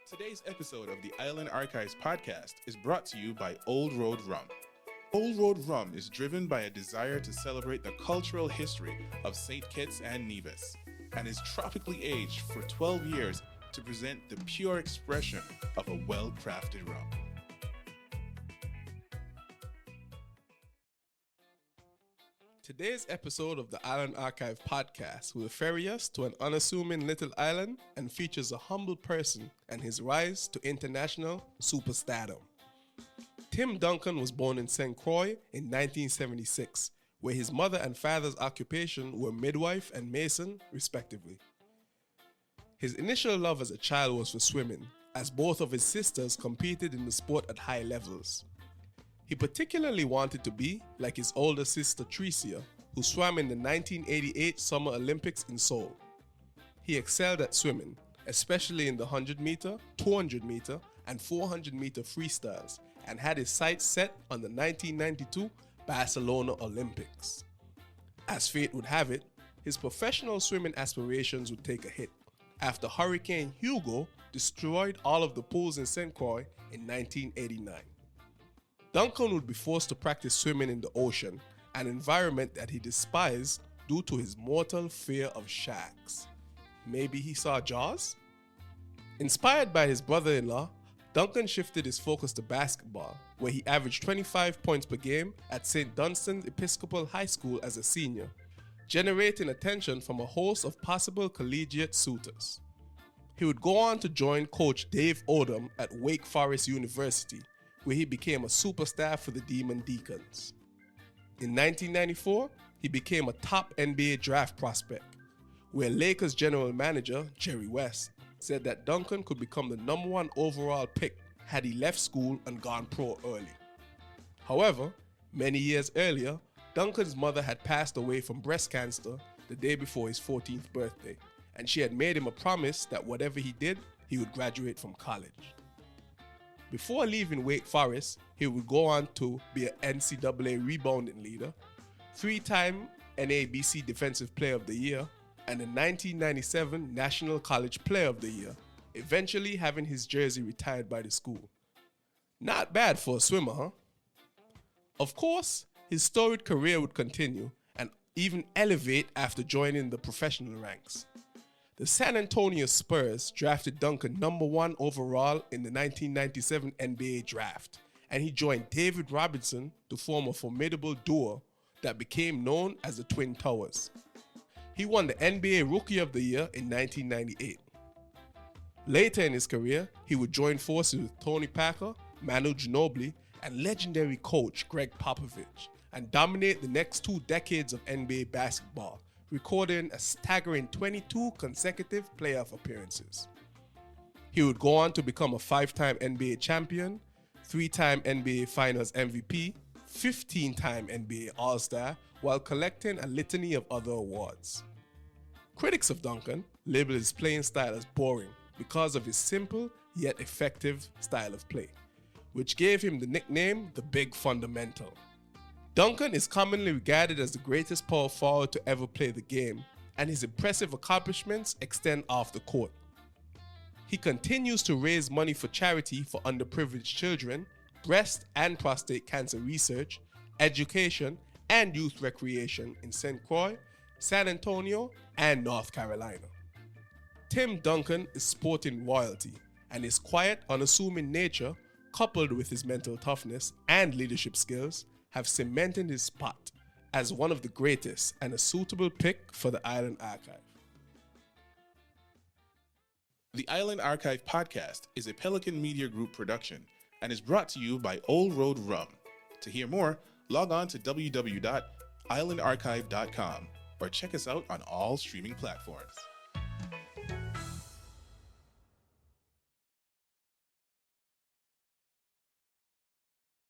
Today's episode of the Island Archives podcast is brought to you by Old Road Rum. Old Road Rum is driven by a desire to celebrate the cultural history of St. Kitts and Nevis and is tropically aged for 12 years to present the pure expression of a well-crafted rum. Today's episode of the Island Archive podcast will ferry us to an unassuming little island and features a humble person and his rise to international superstardom. Tim Duncan was born in St. Croix in 1976, where his mother and father's occupation were midwife and mason, respectively. His initial love as a child was for swimming, as both of his sisters competed in the sport at high levels. He particularly wanted to be like his older sister Tricia, who swam in the 1988 Summer Olympics in Seoul. He excelled at swimming, especially in the 100-meter, 200-meter, and 400-meter freestyles, and had his sights set on the 1992 Barcelona Olympics. As fate would have it, his professional swimming aspirations would take a hit after Hurricane Hugo destroyed all of the pools in St. Croix in 1989. Duncan would be forced to practice swimming in the ocean, an environment that he despised due to his mortal fear of sharks. Maybe he saw Jaws? Inspired by his brother-in-law, Duncan shifted his focus to basketball, where he averaged 25 points per game at St. Dunstan's Episcopal High School as a senior, generating attention from a host of possible collegiate suitors. He would go on to join coach Dave Odom at Wake Forest University, where he became a superstar for the Demon Deacons. In 1994, he became a top NBA draft prospect, where Lakers general manager Jerry West said that Duncan could become the number one overall pick had he left school and gone pro early. However, many years earlier, Duncan's mother had passed away from breast cancer the day before his 14th birthday, and she had made him a promise that whatever he did, he would graduate from college. Before leaving Wake Forest, he would go on to be an NCAA rebounding leader, three-time NABC Defensive Player of the Year, and a 1997 National College Player of the Year, eventually having his jersey retired by the school. Not bad for a swimmer, huh? Of course, his storied career would continue and even elevate after joining the professional ranks. The San Antonio Spurs drafted Duncan number 1 overall in the 1997 NBA draft, and he joined David Robinson to form a formidable duo that became known as the Twin Towers. He won the NBA Rookie of the Year in 1998. Later in his career, he would join forces with Tony Parker, Manu Ginobili, and legendary coach Greg Popovich, and dominate the next 2 decades of NBA basketball, recording a staggering 22 consecutive playoff appearances. He would go on to become a 5-time NBA champion, 3-time NBA Finals MVP, 15-time NBA All-Star, while collecting a litany of other awards. Critics of Duncan labeled his playing style as boring because of his simple yet effective style of play, which gave him the nickname the Big Fundamental. Duncan is commonly regarded as the greatest power forward to ever play the game, and his impressive accomplishments extend off the court. He continues to raise money for charity for underprivileged children, breast and prostate cancer research, education, and youth recreation in St. Croix, San Antonio, and North Carolina. Tim Duncan is sporting royalty, and his quiet, unassuming nature, coupled with his mental toughness and leadership skills, have cemented his spot as one of the greatest and a suitable pick for the Island Archive. The Island Archive podcast is a Pelican Media Group production and is brought to you by Old Road Rum. To hear more, log on to www.islandarchive.com or check us out on all streaming platforms.